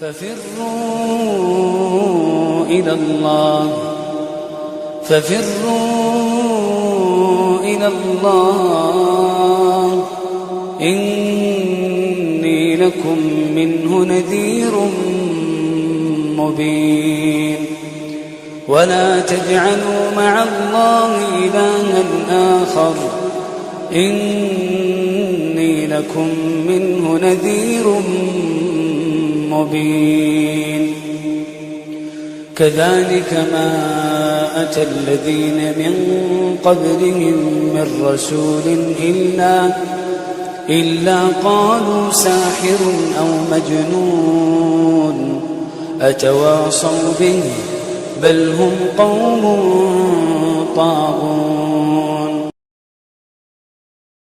ففروا إلى الله إني لكم منه نذير مبين ولا تجعلوا مع الله إلها آخر إني لكم منه نذير مبين كذلك ما أتى الذين من قبلهم من رسول إلا قالوا ساحر أو مجنون أتواصوا به بل هم قوم طاغون